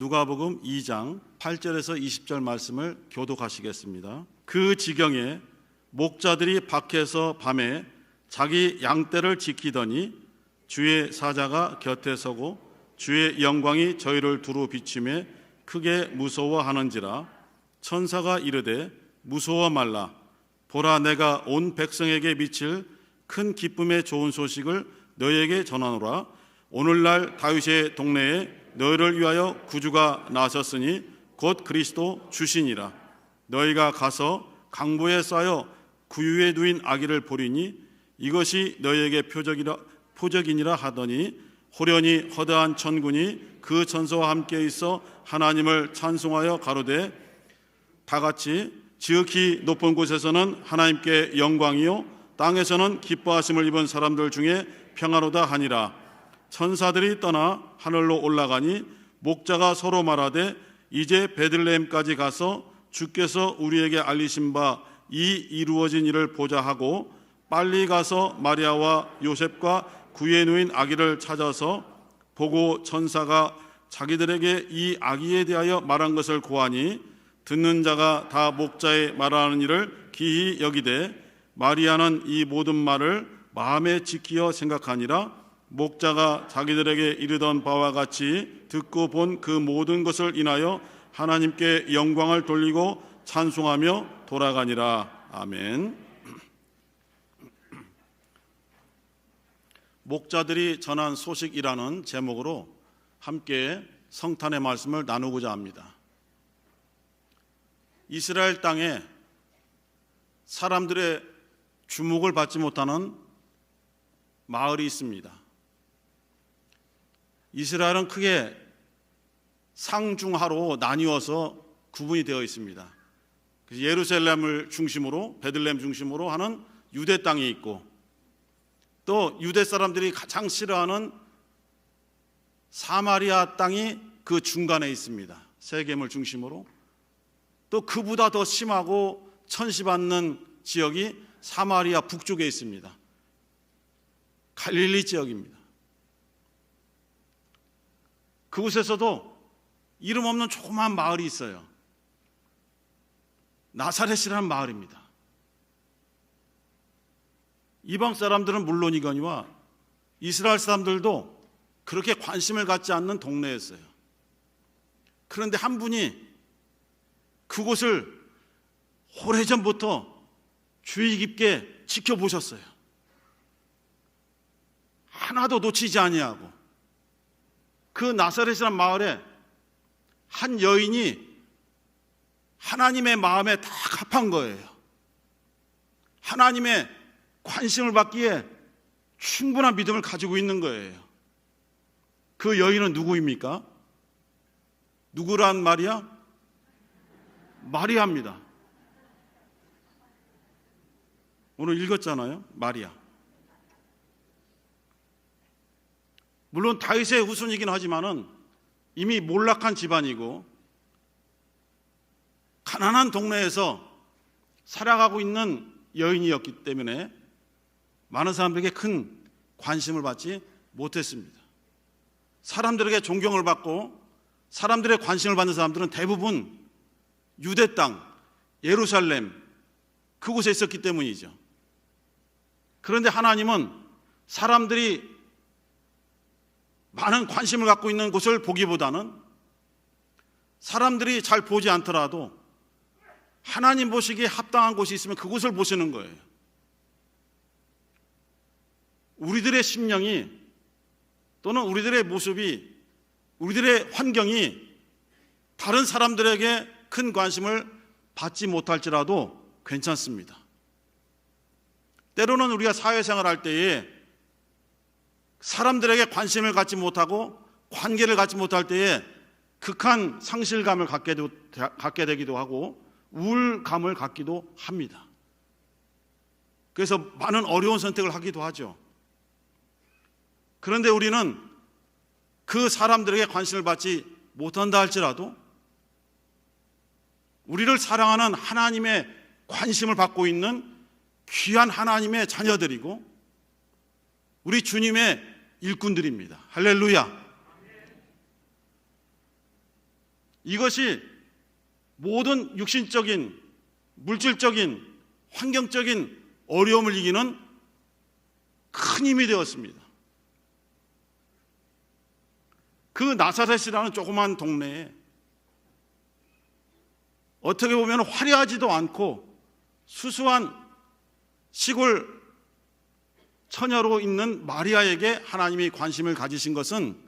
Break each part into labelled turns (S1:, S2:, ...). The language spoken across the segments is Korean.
S1: 누가복음 2장 8절에서 20절 말씀을 교독하시겠습니다. 그 지경에 목자들이 밖에서 밤에 자기 양떼를 지키더니 주의 사자가 곁에 서고 주의 영광이 저희를 두루 비추매 크게 무서워하는지라. 천사가 이르되 무서워 말라. 보라, 내가 온 백성에게 미칠 큰 기쁨의 좋은 소식을 너희에게 전하노라. 오늘날 다윗의 동네에 너희를 위하여 구주가 나셨으니 곧 그리스도 주시니라. 너희가 가서 강보에 쌓여 구유에 누인 아기를 보리니 이것이 너희에게 표적이니라 하더니 호련히 허다한 천군이 그 천사와 함께 있어 하나님을 찬송하여 가로되 다같이 지극히 높은 곳에서는 하나님께 영광이요 땅에서는 기뻐하심을 입은 사람들 중에 평화로다 하니라. 천사들이 떠나 하늘로 올라가니 목자가 서로 말하되 이제 베들레헴까지 가서 주께서 우리에게 알리신 바 이 이루어진 일을 보자 하고 빨리 가서 마리아와 요셉과 구유에 누인 아기를 찾아서 보고 천사가 자기들에게 이 아기에 대하여 말한 것을 고하니 듣는 자가 다 목자의 말하는 일을 기히 여기되 마리아는 이 모든 말을 마음에 지키어 생각하니라. 목자가 자기들에게 이르던 바와 같이 듣고 본 그 모든 것을 인하여 하나님께 영광을 돌리고 찬송하며 돌아가니라. 아멘. 목자들이 전한 소식이라는 제목으로 함께 성탄의 말씀을 나누고자 합니다. 이스라엘 땅에 사람들의 주목을 받지 못하는 마을이 있습니다. 이스라엘은 크게 상중하로 나뉘어서 구분이 되어 있습니다. 예루살렘을 중심으로, 베들레헴 중심으로 하는 유대 땅이 있고, 또 유대 사람들이 가장 싫어하는 사마리아 땅이 그 중간에 있습니다. 세겜을 중심으로. 또 그보다 더 심하고 천시받는 지역이 사마리아 북쪽에 있습니다. 갈릴리 지역입니다. 그곳에서도 이름 없는 조그마한 마을이 있어요. 나사렛이라는 마을입니다. 이방 사람들은 물론이거니와 이스라엘 사람들도 그렇게 관심을 갖지 않는 동네였어요. 그런데 한 분이 그곳을 오래전부터 주의 깊게 지켜보셨어요. 하나도 놓치지 아니하고 그 나사렛이라는 마을에 한 여인이 하나님의 마음에 다 합한 거예요. 하나님의 관심을 받기에 충분한 믿음을 가지고 있는 거예요. 그 여인은 누구입니까? 누구란 말이야? 마리아입니다. 오늘 읽었잖아요. 마리아. 물론 다윗의 후손이긴 하지만은 이미 몰락한 집안이고 가난한 동네에서 살아가고 있는 여인이었기 때문에 많은 사람들에게 큰 관심을 받지 못했습니다. 사람들에게 존경을 받고 사람들의 관심을 받는 사람들은 대부분 유대 땅, 예루살렘 그곳에 있었기 때문이죠. 그런데 하나님은 사람들이 많은 관심을 갖고 있는 곳을 보기보다는 사람들이 잘 보지 않더라도 하나님 보시기에 합당한 곳이 있으면 그곳을 보시는 거예요. 우리들의 심령이 또는 우리들의 모습이, 우리들의 환경이 다른 사람들에게 큰 관심을 받지 못할지라도 괜찮습니다. 때로는 우리가 사회생활할 때에 사람들에게 관심을 갖지 못하고 관계를 갖지 못할 때에 극한 상실감을 갖게 되기도 하고 우울감을 갖기도 합니다. 그래서 많은 어려운 선택을 하기도 하죠. 그런데 우리는 그 사람들에게 관심을 받지 못한다 할지라도 우리를 사랑하는 하나님의 관심을 받고 있는 귀한 하나님의 자녀들이고 우리 주님의 일꾼들입니다. 할렐루야. 이것이 모든 육신적인, 물질적인, 환경적인 어려움을 이기는 큰 힘이 되었습니다. 그 나사렛이라는 조그만 동네에 어떻게 보면 화려하지도 않고 수수한 시골 처녀로 있는 마리아에게 하나님이 관심을 가지신 것은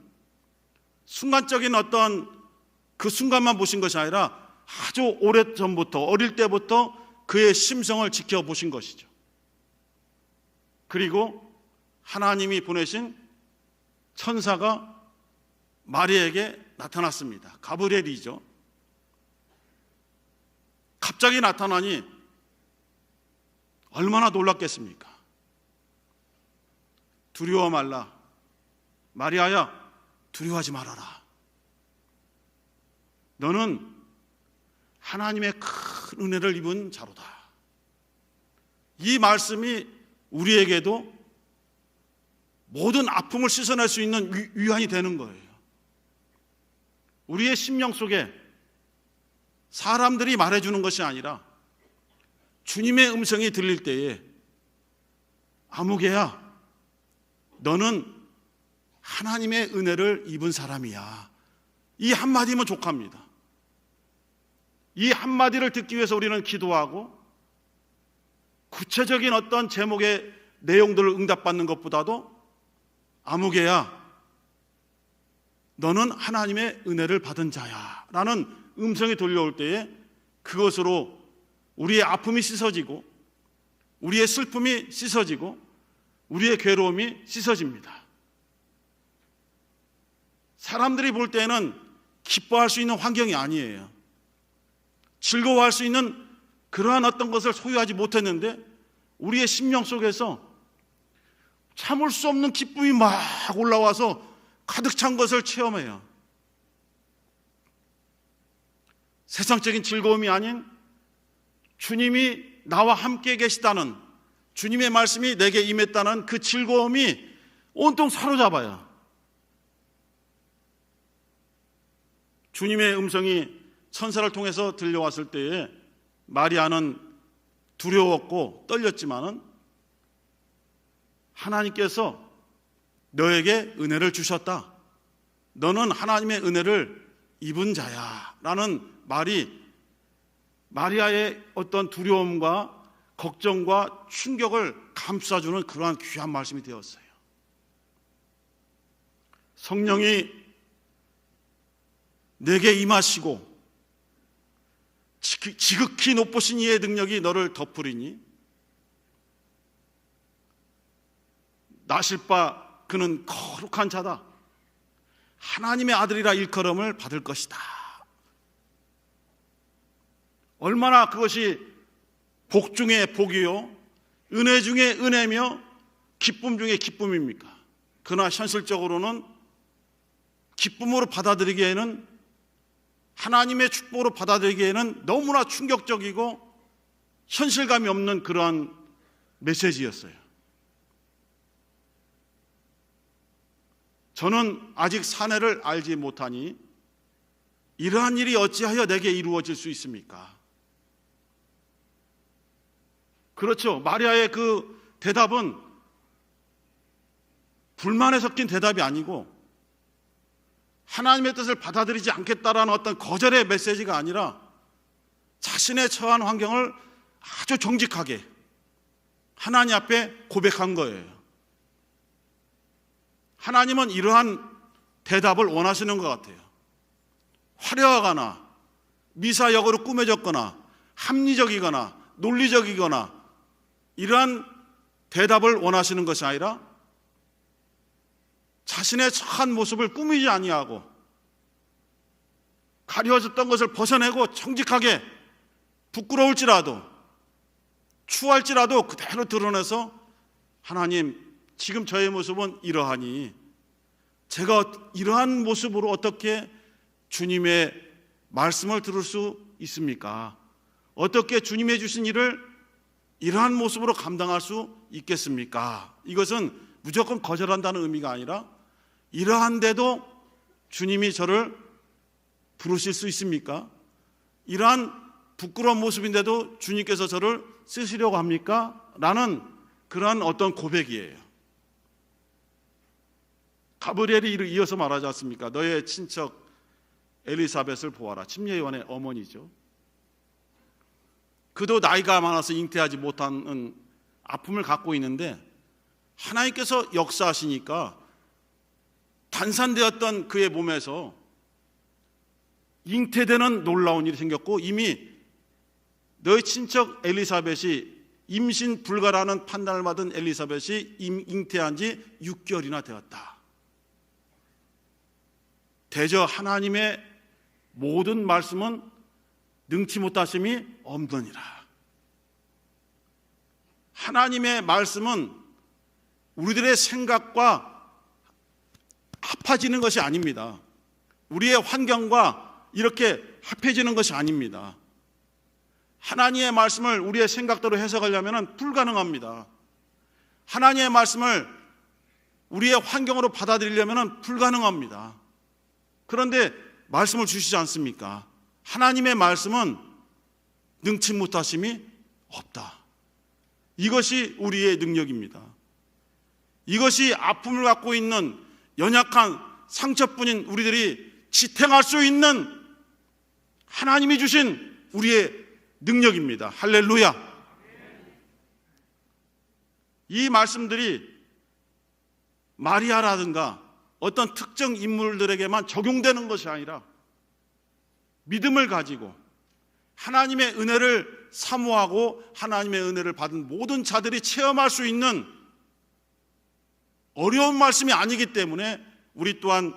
S1: 순간적인 어떤 그 순간만 보신 것이 아니라 아주 오래전부터, 어릴 때부터 그의 심성을 지켜보신 것이죠. 그리고 하나님이 보내신 천사가 마리아에게 나타났습니다. 가브리엘이죠. 갑자기 나타나니 얼마나 놀랐겠습니까? 두려워 말라. 마리아야, 두려워하지 말아라. 너는 하나님의 큰 은혜를 입은 자로다. 이 말씀이 우리에게도 모든 아픔을 씻어낼 수 있는 위안이 되는 거예요. 우리의 심령 속에 사람들이 말해주는 것이 아니라 주님의 음성이 들릴 때에 아무개야, 너는 하나님의 은혜를 입은 사람이야. 이 한마디면 족합니다. 이 한마디를 듣기 위해서 우리는 기도하고 구체적인 어떤 제목의 내용들을 응답받는 것보다도 아무개야, 너는 하나님의 은혜를 받은 자야 라는 음성이 들려올 때에 그것으로 우리의 아픔이 씻어지고 우리의 슬픔이 씻어지고 우리의 괴로움이 씻어집니다. 사람들이 볼 때는 기뻐할 수 있는 환경이 아니에요. 즐거워할 수 있는 그러한 어떤 것을 소유하지 못했는데 우리의 심령 속에서 참을 수 없는 기쁨이 막 올라와서 가득 찬 것을 체험해요. 세상적인 즐거움이 아닌 주님이 나와 함께 계시다는, 주님의 말씀이 내게 임했다는 그 즐거움이 온통 사로잡아요. 주님의 음성이 천사를 통해서 들려왔을 때에 마리아는 두려웠고 떨렸지만은 하나님께서 너에게 은혜를 주셨다. 너는 하나님의 은혜를 입은 자야 라는 말이 마리아의 어떤 두려움과 걱정과 충격을 감싸주는 그러한 귀한 말씀이 되었어요. 성령이 내게 임하시고 지극히 높으신 이의 능력이 너를 덮으리니 나실 바 그는 거룩한 자다. 하나님의 아들이라 일컬음을 받을 것이다. 얼마나 그것이 복 중에 복이요, 은혜 중에 은혜며 기쁨 중에 기쁨입니까? 그러나 현실적으로는 기쁨으로 받아들이기에는, 하나님의 축복으로 받아들이기에는 너무나 충격적이고 현실감이 없는 그러한 메시지였어요. 저는 아직 사내를 알지 못하니 이러한 일이 어찌하여 내게 이루어질 수 있습니까? 그렇죠. 마리아의 그 대답은 불만에 섞인 대답이 아니고 하나님의 뜻을 받아들이지 않겠다라는 어떤 거절의 메시지가 아니라 자신의 처한 환경을 아주 정직하게 하나님 앞에 고백한 거예요. 하나님은 이러한 대답을 원하시는 것 같아요. 화려하거나 미사역으로 꾸며졌거나 합리적이거나 논리적이거나 이러한 대답을 원하시는 것이 아니라 자신의 처한 모습을 꾸미지 아니하고 가려졌던 것을 벗어내고 정직하게 부끄러울지라도 추할지라도 그대로 드러내서 하나님, 지금 저의 모습은 이러하니 제가 이러한 모습으로 어떻게 주님의 말씀을 들을 수 있습니까? 어떻게 주님이 주신 일을 이러한 모습으로 감당할 수 있겠습니까? 이것은 무조건 거절한다는 의미가 아니라 이러한데도 주님이 저를 부르실 수 있습니까? 이러한 부끄러운 모습인데도 주님께서 저를 쓰시려고 합니까? 라는 그러한 어떤 고백이에요. 가브리엘이 이어서 말하지 않습니까? 너의 친척 엘리사벳을 보아라. 침례요한의 어머니죠. 그도 나이가 많아서 잉태하지 못하는 아픔을 갖고 있는데 하나님께서 역사하시니까 단산되었던 그의 몸에서 잉태되는 놀라운 일이 생겼고, 이미 너의 친척 엘리사벳이 임신 불가라는 판단을 받은 엘리사벳이 잉태한 지 6개월이나 되었다. 대저 하나님의 모든 말씀은 능치 못하심이 없느니라. 하나님의 말씀은 우리들의 생각과 합해지는 것이 아닙니다. 우리의 환경과 이렇게 합해지는 것이 아닙니다. 하나님의 말씀을 우리의 생각대로 해석하려면 불가능합니다. 하나님의 말씀을 우리의 환경으로 받아들이려면 불가능합니다. 그런데 말씀을 주시지 않습니까? 하나님의 말씀은 능치 못하심이 없다. 이것이 우리의 능력입니다. 이것이 아픔을 갖고 있는 연약한 상처뿐인 우리들이 지탱할 수 있는 하나님이 주신 우리의 능력입니다. 할렐루야. 이 말씀들이 마리아라든가 어떤 특정 인물들에게만 적용되는 것이 아니라 믿음을 가지고 하나님의 은혜를 사모하고 하나님의 은혜를 받은 모든 자들이 체험할 수 있는 어려운 말씀이 아니기 때문에 우리 또한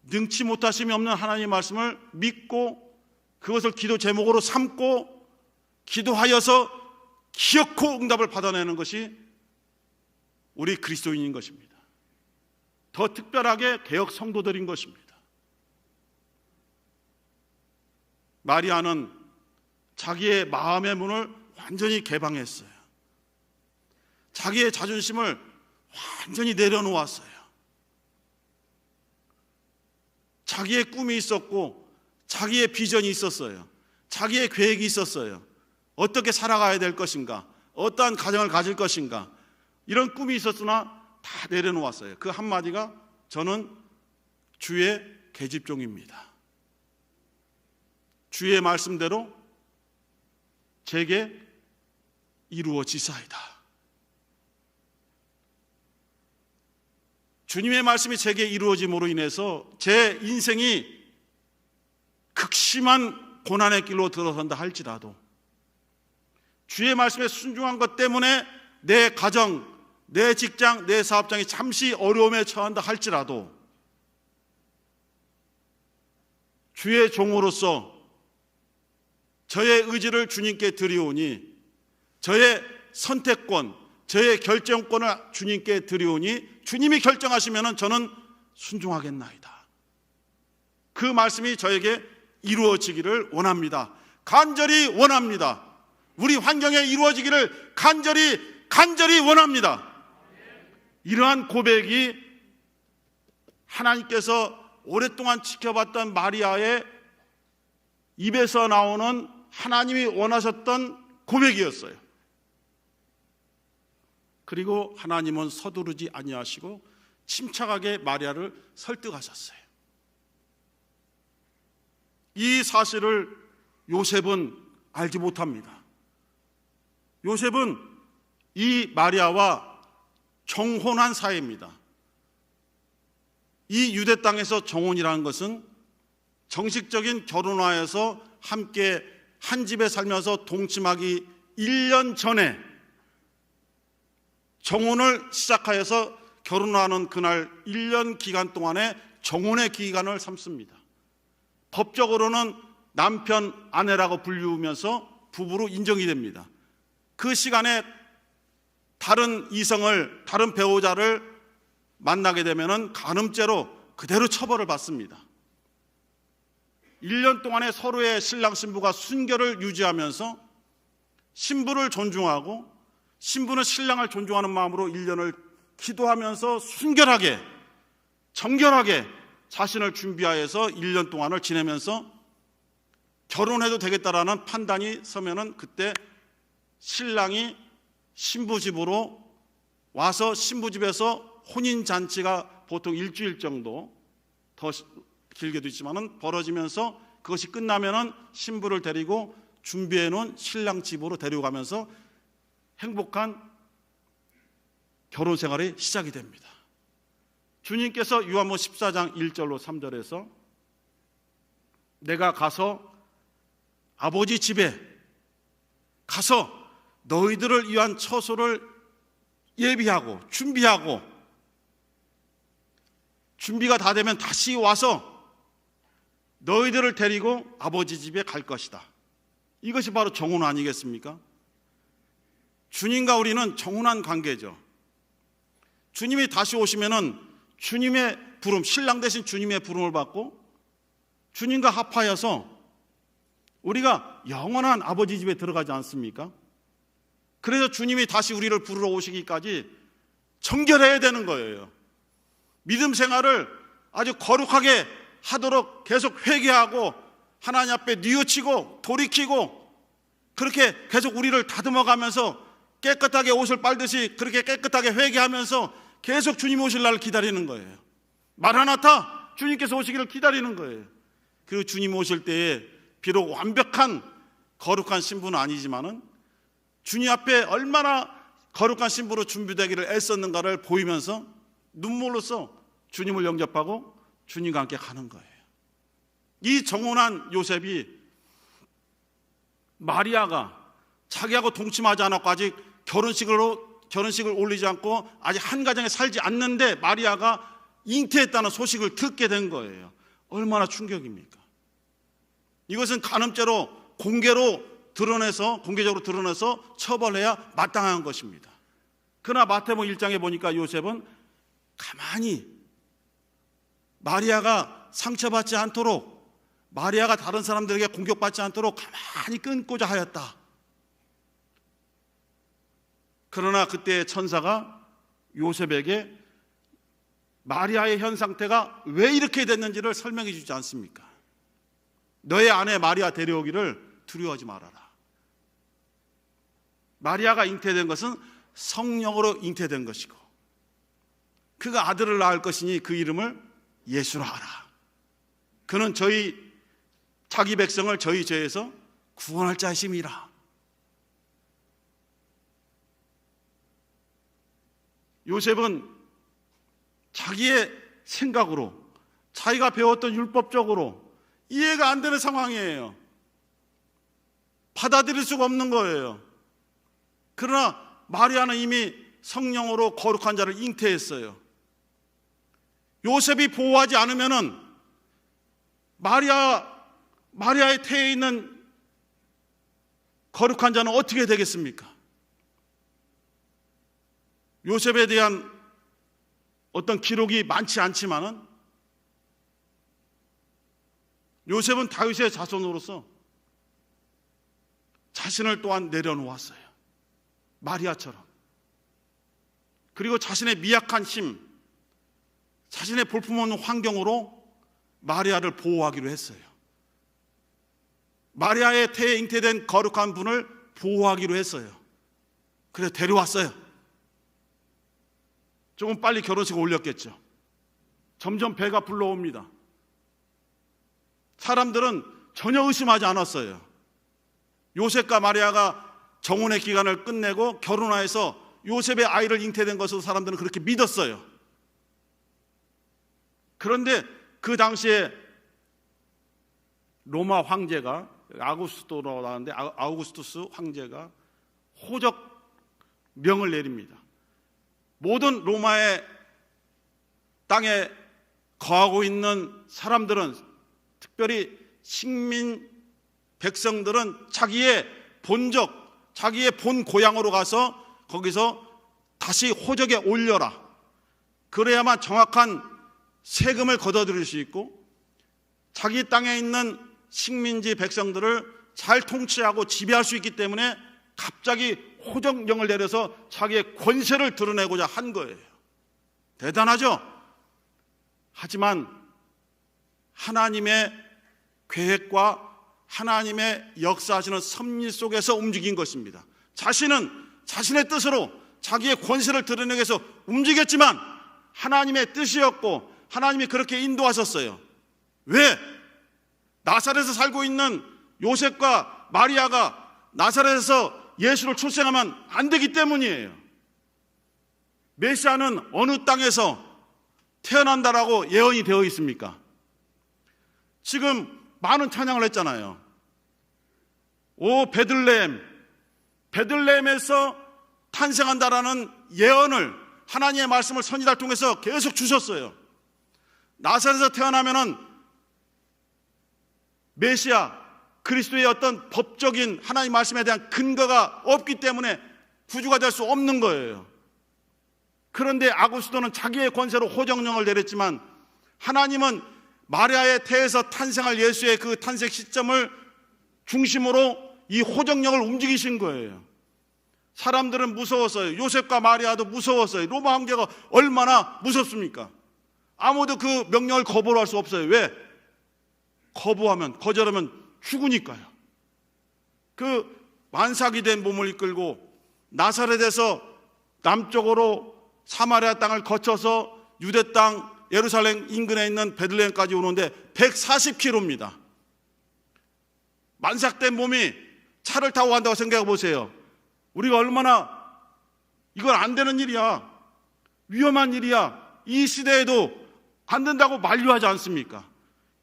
S1: 능치 못하심이 없는 하나님의 말씀을 믿고 그것을 기도 제목으로 삼고 기도하여서 기어코 응답을 받아내는 것이 우리 그리스도인인 것입니다. 더 특별하게 개역 성도들인 것입니다. 마리아는 자기의 마음의 문을 완전히 개방했어요. 자기의 자존심을 완전히 내려놓았어요. 자기의 꿈이 있었고 자기의 비전이 있었어요. 자기의 계획이 있었어요. 어떻게 살아가야 될 것인가, 어떠한 가정을 가질 것인가, 이런 꿈이 있었으나 다 내려놓았어요. 그 한마디가 저는 주의 계집종입니다. 주의 말씀대로 제게 이루어지사이다. 주님의 말씀이 제게 이루어짐으로 인해서 제 인생이 극심한 고난의 길로 들어선다 할지라도 주의 말씀에 순종한 것 때문에 내 가정, 내 직장, 내 사업장이 잠시 어려움에 처한다 할지라도 주의 종으로서 저의 의지를 주님께 드리오니, 저의 선택권, 저의 결정권을 주님께 드리오니 주님이 결정하시면 저는 순종하겠나이다. 그 말씀이 저에게 이루어지기를 원합니다. 간절히 원합니다. 우리 환경에 이루어지기를 간절히 원합니다. 이러한 고백이 하나님께서 오랫동안 지켜봤던 마리아의 입에서 나오는 하나님이 원하셨던 고백이었어요. 그리고 하나님은 서두르지 아니하시고 침착하게 마리아를 설득하셨어요. 이 사실을 요셉은 알지 못합니다. 요셉은 이 마리아와 정혼한 사이입니다. 이 유대 땅에서 정혼이라는 것은 정식적인 결혼하여서 함께 한 집에 살면서 동침하기 1년 전에 정혼을 시작하여서 결혼하는 그날 1년 기간 동안에 정혼의 기간을 삼습니다. 법적으로는 남편, 아내라고 불리우면서 부부로 인정이 됩니다. 그 시간에 다른 이성을, 다른 배우자를 만나게 되면 간음죄로 그대로 처벌을 받습니다. 1년 동안에 서로의 신랑 신부가 순결을 유지하면서 신부를 존중하고 신부는 신랑을 존중하는 마음으로 1년을 기도하면서 순결하게, 정결하게 자신을 준비하여서 1년 동안을 지내면서 결혼해도 되겠다라는 판단이 서면은 그때 신랑이 신부 집으로 와서 신부 집에서 혼인잔치가 보통 일주일 정도, 더 길게도 있지만은 벌어지면서 그것이 끝나면은 신부를 데리고 준비해 놓은 신랑 집으로 데려가면서 행복한 결혼 생활이 시작이 됩니다. 주님께서 요한복음 14장 1절로 3절에서 내가 가서 아버지 집에 가서 너희들을 위한 처소를 예비하고 준비하고 준비가 다 되면 다시 와서 너희들을 데리고 아버지 집에 갈 것이다. 이것이 바로 정혼 아니겠습니까? 주님과 우리는 정혼한 관계죠. 주님이 다시 오시면은 주님의 부름, 신랑 대신 주님의 부름을 받고 주님과 합하여서 우리가 영원한 아버지 집에 들어가지 않습니까? 그래서 주님이 다시 우리를 부르러 오시기까지 정결해야 되는 거예요. 믿음 생활을 아주 거룩하게 하도록 계속 회개하고 하나님 앞에 뉘우치고 돌이키고 그렇게 계속 우리를 다듬어가면서 깨끗하게 옷을 빨듯이 그렇게 깨끗하게 회개하면서 계속 주님 오실 날을 기다리는 거예요. 마라나타, 주님께서 오시기를 기다리는 거예요. 그 주님 오실 때에 비록 완벽한 거룩한 신부는 아니지만은 주님 앞에 얼마나 거룩한 신부로 준비되기를 애썼는가를 보이면서 눈물로써 주님을 영접하고 주님과 함께 가는 거예요. 이 정혼한 요셉이 마리아가 자기하고 동침하지 않았고 아직 결혼식을 올리지 않고 아직 한 가정에 살지 않는데 마리아가 잉태했다는 소식을 듣게 된 거예요. 얼마나 충격입니까? 이것은 간음죄로 공개적으로 드러내서 처벌해야 마땅한 것입니다. 그러나 마태복음 1장에 보니까 요셉은 가만히 마리아가 상처받지 않도록, 마리아가 다른 사람들에게 공격받지 않도록 가만히 끊고자 하였다. 그러나 그때 천사가 요셉에게 마리아의 현 상태가 왜 이렇게 됐는지를 설명해 주지 않습니까? 너의 아내 마리아 데려오기를 두려워하지 말아라. 마리아가 잉태된 것은 성령으로 잉태된 것이고 그가 아들을 낳을 것이니 그 이름을 예수라 하라. 그는 자기 백성을 저희 죄에서 구원할 자이심이라. 요셉은 자기의 생각으로 자기가 배웠던 율법적으로 이해가 안 되는 상황이에요. 받아들일 수가 없는 거예요. 그러나 마리아는 이미 성령으로 거룩한 자를 잉태했어요. 요셉이 보호하지 않으면은 마리아의 태에 있는 거룩한 자는 어떻게 되겠습니까? 요셉에 대한 어떤 기록이 많지 않지만은 요셉은 다윗의 자손으로서 자신을 또한 내려놓았어요. 마리아처럼. 그리고 자신의 미약한 힘, 자신의 볼품없는 환경으로 마리아를 보호하기로 했어요. 마리아의 태에 잉태된 거룩한 분을 보호하기로 했어요. 그래서 데려왔어요. 조금 빨리 결혼식을 올렸겠죠. 점점 배가 불러옵니다. 사람들은 전혀 의심하지 않았어요. 요셉과 마리아가 정혼의 기간을 끝내고 결혼하여서 요셉의 아이를 잉태된 것으로 사람들은 그렇게 믿었어요. 그런데 그 당시에 로마 황제가 아우구스토라고 나왔는데 아우구스투스 황제가 호적 명을 내립니다. 모든 로마의 땅에 거하고 있는 사람들은, 특별히 식민 백성들은 자기의 본적, 자기의 본 고향으로 가서 거기서 다시 호적에 올려라. 그래야만 정확한 세금을 걷어들일 수 있고 자기 땅에 있는 식민지 백성들을 잘 통치하고 지배할 수 있기 때문에 갑자기 호적령을 내려서 자기의 권세를 드러내고자 한 거예요. 대단하죠? 하지만 하나님의 계획과 하나님의 역사하시는 섭리 속에서 움직인 것입니다. 자신은 자신의 뜻으로 자기의 권세를 드러내기 위해서 움직였지만 하나님의 뜻이었고 하나님이 그렇게 인도하셨어요. 왜? 나사렛에서 살고 있는 요셉과 마리아가 나사렛에서 예수를 출생하면 안 되기 때문이에요. 메시아는 어느 땅에서 태어난다라고 예언이 되어 있습니까? 지금 많은 찬양을 했잖아요. 오 베들레헴, 베들레헴에서 탄생한다라는 예언을 하나님의 말씀을 선지자를 통해서 계속 주셨어요. 나사렛에서 태어나면은 메시아 그리스도의 어떤 법적인 하나님 말씀에 대한 근거가 없기 때문에 구주가 될 수 없는 거예요. 그런데 아구스도는 자기의 권세로 호정령을 내렸지만 하나님은 마리아의 태에서 탄생할 예수의 그 탄생 시점을 중심으로 이 호정령을 움직이신 거예요. 사람들은 무서웠어요. 요셉과 마리아도 무서웠어요. 로마 황제가 얼마나 무섭습니까? 아무도 그 명령을 거부할 수 없어요. 왜? 거절하면 죽으니까요. 그 만삭이 된 몸을 이끌고 나사렛에서 남쪽으로 사마리아 땅을 거쳐서 유대 땅 예루살렘 인근에 있는 베들레헴까지 오는데 140km입니다. 만삭된 몸이 차를 타고 간다고 생각해 보세요. 우리가 얼마나 이건 안 되는 일이야, 위험한 일이야, 이 시대에도 안 된다고 만류하지 않습니까?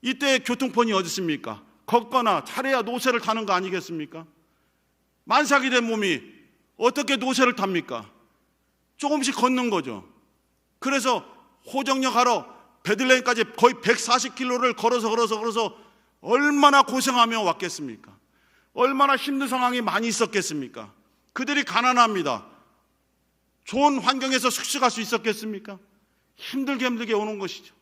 S1: 이때 교통편이 어디 있습니까? 걷거나 차례야 노새를 타는 거 아니겠습니까? 만삭이 된 몸이 어떻게 노새를 탑니까? 조금씩 걷는 거죠. 그래서 호정역 하러 베들레헴까지 거의 140km를 걸어서 얼마나 고생하며 왔겠습니까? 얼마나 힘든 상황이 많이 있었겠습니까? 그들이 가난합니다. 좋은 환경에서 숙식할 수 있었겠습니까? 힘들게 오는 것이죠.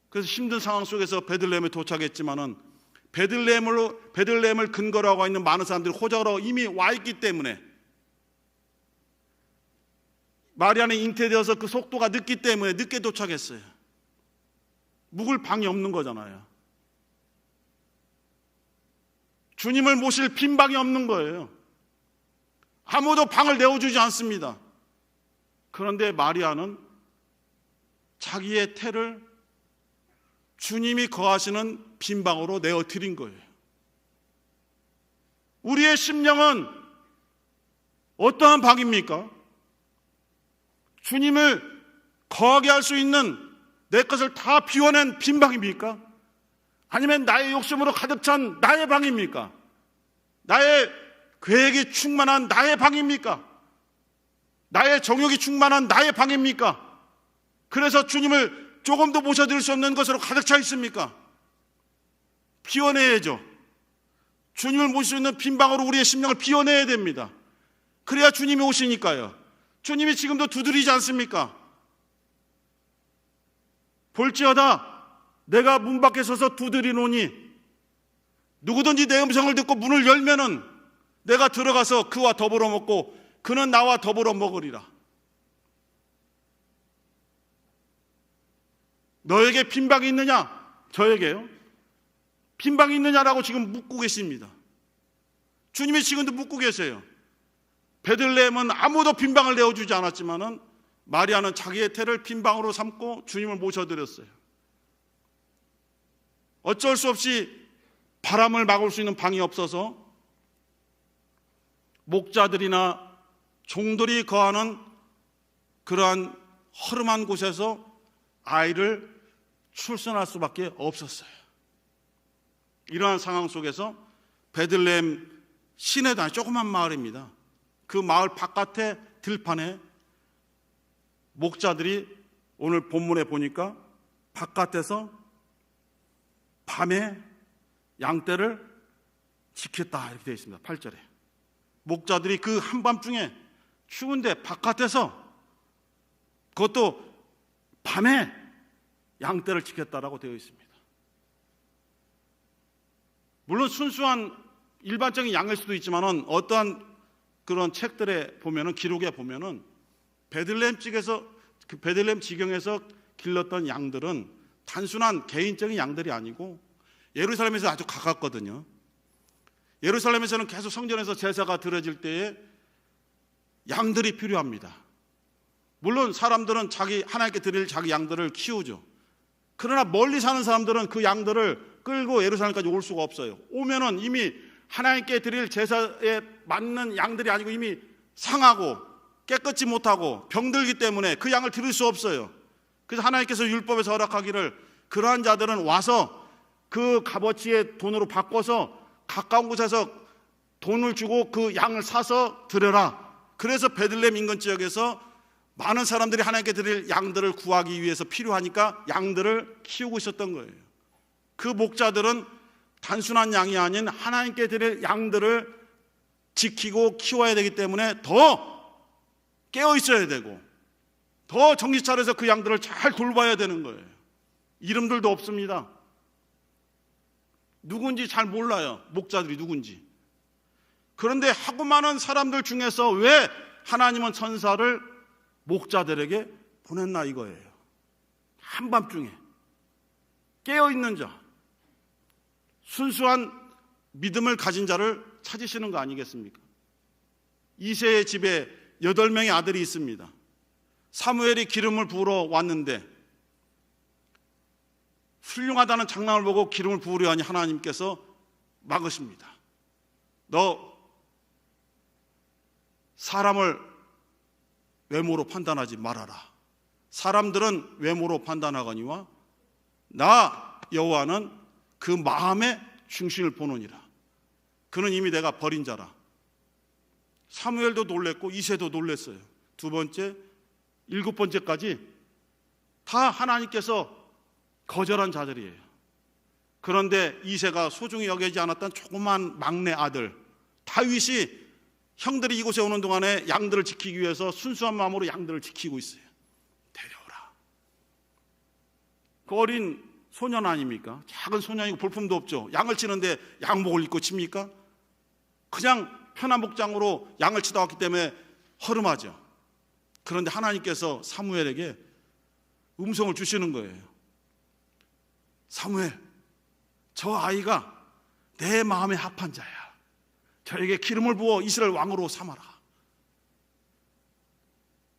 S1: 그래서 힘든 상황 속에서 베들레헴에 도착했지만은 베들레헴을 근거로 하고 있는 많은 사람들이 호적으로 이미 와 있기 때문에, 마리아는 잉태되어서 그 속도가 늦기 때문에 늦게 도착했어요. 묵을 방이 없는 거잖아요. 주님을 모실 빈 방이 없는 거예요. 아무도 방을 내어주지 않습니다. 그런데 마리아는 자기의 태를 주님이 거하시는 빈 방으로 내어드린 거예요. 우리의 심령은 어떠한 방입니까? 주님을 거하게 할 수 있는 내 것을 다 비워낸 빈 방입니까? 아니면 나의 욕심으로 가득 찬 나의 방입니까? 나의 계획이 충만한 나의 방입니까? 나의 정욕이 충만한 나의 방입니까? 그래서 주님을 조금도 모셔드릴 수 없는 것으로 가득 차 있습니까? 비워내야죠. 주님을 모실 수 있는 빈 방으로 우리의 심령을 비워내야 됩니다. 그래야 주님이 오시니까요. 주님이 지금도 두드리지 않습니까? 볼지어다 내가 문 밖에 서서 두드리노니 누구든지 내 음성을 듣고 문을 열면은 내가 들어가서 그와 더불어 먹고 그는 나와 더불어 먹으리라. 너에게 빈방이 있느냐? 저에게요? 빈방이 있느냐라고 지금 묻고 계십니다. 주님이 지금도 묻고 계세요. 베들레헴은 아무도 빈방을 내어주지 않았지만은 마리아는 자기의 태를 빈방으로 삼고 주님을 모셔드렸어요. 어쩔 수 없이 바람을 막을 수 있는 방이 없어서 목자들이나 종들이 거하는 그러한 허름한 곳에서 아이를 출산할 수밖에 없었어요. 이러한 상황 속에서 베들레헴 시내도 아니 조그만 마을입니다. 그 마을 바깥에 들판에 목자들이 오늘 본문에 보니까 바깥에서 밤에 양떼를 지켰다 이렇게 되어 있습니다. 8절에 목자들이 그 한밤중에 추운데 바깥에서 그것도 밤에 양떼를 지켰다라고 되어 있습니다. 물론 순수한 일반적인 양일 수도 있지만은 어떠한 그런 책들에 보면은 기록에 보면은 베들레헴 지경에서 길렀던 양들은 단순한 개인적인 양들이 아니고 예루살렘에서 아주 가깝거든요. 예루살렘에서는 계속 성전에서 제사가 드려질 때에 양들이 필요합니다. 물론 사람들은 하나님께 드릴 자기 양들을 키우죠. 그러나 멀리 사는 사람들은 그 양들을 끌고 예루살렘까지 올 수가 없어요. 오면은 이미 하나님께 드릴 제사에 맞는 양들이 아니고 이미 상하고 깨끗지 못하고 병들기 때문에 그 양을 드릴 수 없어요. 그래서 하나님께서 율법에서 허락하기를 그러한 자들은 와서 그 값어치의 돈으로 바꿔서 가까운 곳에서 돈을 주고 그 양을 사서 드려라. 그래서 베들레헴 인근 지역에서 많은 사람들이 하나님께 드릴 양들을 구하기 위해서 필요하니까 양들을 키우고 있었던 거예요. 그 목자들은 단순한 양이 아닌 하나님께 드릴 양들을 지키고 키워야 되기 때문에 더 깨어 있어야 되고 더 정신 차려서 그 양들을 잘 돌봐야 되는 거예요. 이름들도 없습니다. 누군지 잘 몰라요. 목자들이 누군지. 그런데 하고 많은 사람들 중에서 왜 하나님은 천사를 목자들에게 보냈나 이거예요. 한밤중에 깨어있는 자, 순수한 믿음을 가진 자를 찾으시는 거 아니겠습니까? 이새의 집에 8명의 아들이 있습니다. 사무엘이 기름을 부으러 왔는데 훌륭하다는 장난을 보고 기름을 부으려 하니 하나님께서 막으십니다. 너 사람을 외모로 판단하지 말아라. 사람들은 외모로 판단하거니와 나 여호와는 그 마음의 중심을 보느니라. 그는 이미 내가 버린 자라. 사무엘도 놀랬고 이새도 놀랬어요. 2번째, 7번째까지 다 하나님께서 거절한 자들이에요. 그런데 이새가 소중히 여기지 않았던 조그만 막내 아들 다윗이 형들이 이곳에 오는 동안에 양들을 지키기 위해서 순수한 마음으로 양들을 지키고 있어요. 데려오라. 그 어린 소년 아닙니까? 작은 소년이고 볼품도 없죠. 양을 치는데 양복을 입고 칩니까? 그냥 편한 복장으로 양을 치다 왔기 때문에 허름하죠. 그런데 하나님께서 사무엘에게 음성을 주시는 거예요. 사무엘, 저 아이가 내 마음에 합한 자야. 저에게 기름을 부어 이스라엘 왕으로 삼아라.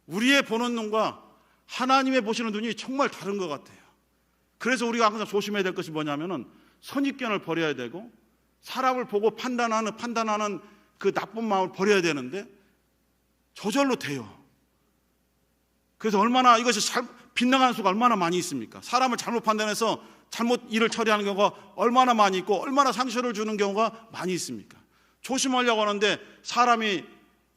S1: 우리의 보는 눈과 하나님의 보시는 눈이 정말 다른 것 같아요. 그래서 우리가 항상 조심해야 될 것이 뭐냐면은 선입견을 버려야 되고 사람을 보고 판단하는 그 나쁜 마음을 버려야 되는데 저절로 돼요. 그래서 얼마나 이것이 빗나가는 수가 얼마나 많이 있습니까? 사람을 잘못 판단해서 잘못 일을 처리하는 경우가 얼마나 많이 있고 얼마나 상처를 주는 경우가 많이 있습니까? 조심하려고 하는데 사람이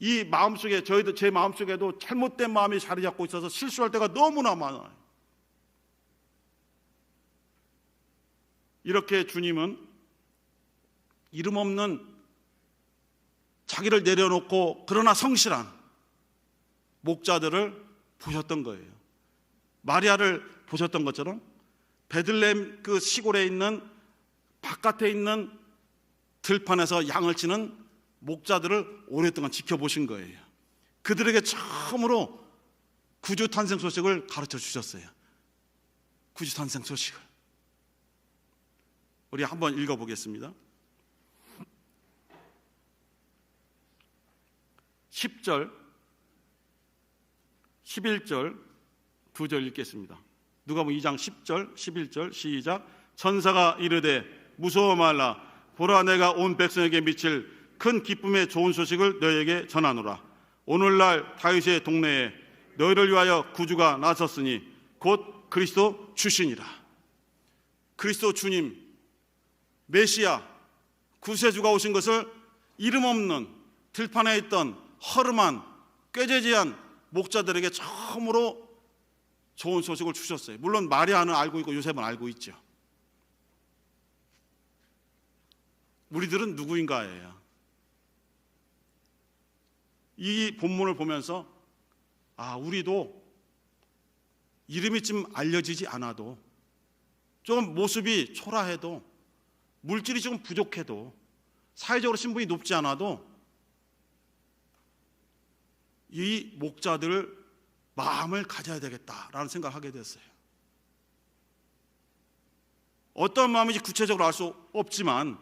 S1: 이 마음속에 제 마음속에도 잘못된 마음이 자리 잡고 있어서 실수할 때가 너무나 많아요. 이렇게 주님은 이름 없는 자기를 내려놓고 그러나 성실한 목자들을 보셨던 거예요. 마리아를 보셨던 것처럼 베들레헴 그 시골에 있는 바깥에 있는 들판에서 양을 치는 목자들을 오랫동안 지켜보신 거예요. 그들에게 처음으로 구주 탄생 소식을 가르쳐 주셨어요. 구주 탄생 소식을 우리 한번 읽어보겠습니다. 10절, 11절, 2절 읽겠습니다. 누가복음 2장 10절, 11절 시작. 천사가 이르되 무서워 말라. 보라, 내가 온 백성에게 미칠 큰 기쁨의 좋은 소식을 너희에게 전하노라. 오늘날 다윗의 동네에 너희를 위하여 구주가 나섰으니 곧 그리스도 주시니라. 그리스도 주님, 메시아, 구세주가 오신 것을 이름 없는 들판에 있던 허름한 꾀죄죄한 목자들에게 처음으로 좋은 소식을 주셨어요. 물론 마리아는 알고 있고 요셉은 알고 있죠. 우리들은 누구인가예요. 이 본문을 보면서 우리도 이름이 좀 알려지지 않아도 좀 모습이 초라해도 물질이 좀 부족해도 사회적으로 신분이 높지 않아도 이 목자들 마음을 가져야 되겠다라는 생각을 하게 됐어요. 어떤 마음인지 구체적으로 알 수 없지만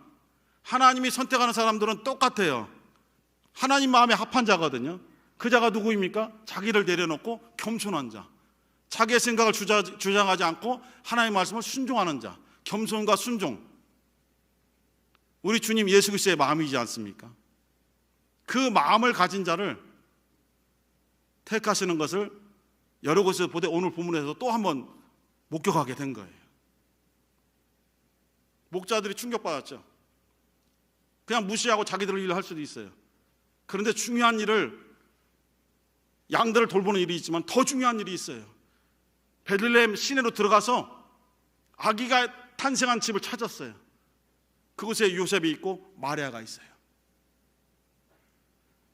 S1: 하나님이 선택하는 사람들은 똑같아요. 하나님 마음에 합한 자거든요. 그 자가 누구입니까? 자기를 내려놓고 겸손한 자, 자기의 생각을 주장하지 않고 하나님의 말씀을 순종하는 자. 겸손과 순종, 우리 주님 예수 그리스도의 마음이지 않습니까? 그 마음을 가진 자를 택하시는 것을 여러 곳에서 보되 오늘 본문에서 또 한번 목격하게 된 거예요. 목자들이 충격받았죠. 그냥 무시하고 자기들 일을 할 수도 있어요. 그런데 중요한 일을, 양들을 돌보는 일이 있지만 더 중요한 일이 있어요. 베들레헴 시내로 들어가서 아기가 탄생한 집을 찾았어요. 그곳에 요셉이 있고 마리아가 있어요.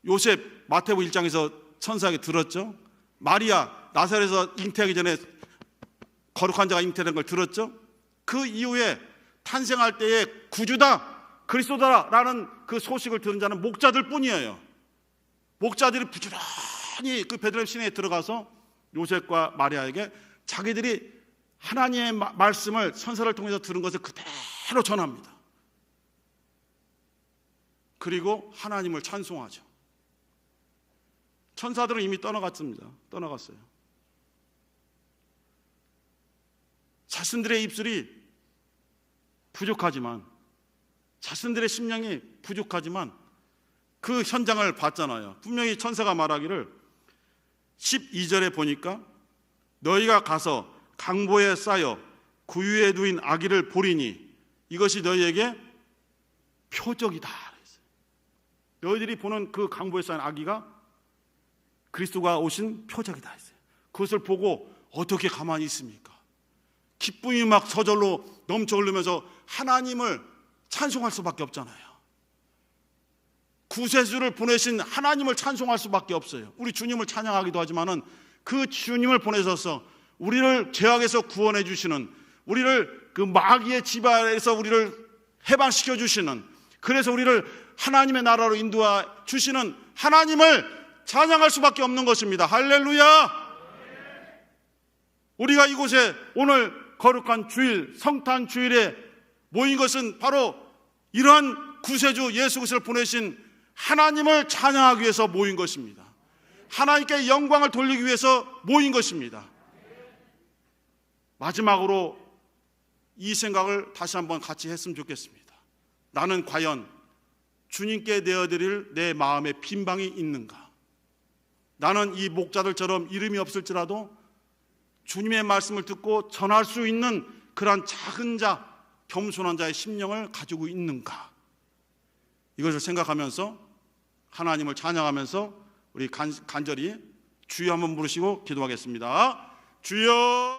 S1: 요셉 마태복음 1장에서 천사에게 들었죠. 마리아 나사렛에서 잉태하기 전에 거룩한 자가 잉태된 걸 들었죠. 그 이후에 탄생할 때에 구주다, 그리스도다라는 그 소식을 들은 자는 목자들 뿐이에요. 목자들이 부지런히 그 베들레헴 시내에 들어가서 요셉과 마리아에게 자기들이 하나님의 말씀을 선사를 통해서 들은 것을 그대로 전합니다. 그리고 하나님을 찬송하죠. 천사들은 이미 떠나갔어요. 자신들의 입술이 부족하지만, 자신들의 심령이 부족하지만 그 현장을 봤잖아요. 분명히 천사가 말하기를 12절에 보니까 너희가 가서 강보에 쌓여 구유에 누인 아기를 보리니 이것이 너희에게 표적이다. 너희들이 보는 그 강보에 쌓인 아기가 그리스도가 오신 표적이다 했어요. 그것을 보고 어떻게 가만히 있습니까? 기쁨이 막 저절로 넘쳐 흐르면서 하나님을 찬송할 수밖에 없잖아요. 구세주를 보내신 하나님을 찬송할 수밖에 없어요. 우리 주님을 찬양하기도 하지만은 그 주님을 보내셔서 우리를 죄악에서 구원해 주시는, 우리를 그 마귀의 지발에서 우리를 해방시켜 주시는, 그래서 우리를 하나님의 나라로 인도해 주시는 하나님을 찬양할 수밖에 없는 것입니다. 할렐루야! 우리가 이곳에 오늘 거룩한 주일, 성탄 주일에 모인 것은 바로 이러한 구세주 예수 그리스도를 보내신 하나님을 찬양하기 위해서 모인 것입니다. 하나님께 영광을 돌리기 위해서 모인 것입니다. 마지막으로 이 생각을 다시 한번 같이 했으면 좋겠습니다. 나는 과연 주님께 내어드릴 내 마음의 빈방이 있는가? 나는 이 목자들처럼 이름이 없을지라도 주님의 말씀을 듣고 전할 수 있는 그러한 작은 자, 겸손한 자의 심령을 가지고 있는가? 이것을 생각하면서 하나님을 찬양하면서 우리 간절히 주여 한번 부르시고 기도하겠습니다. 주여.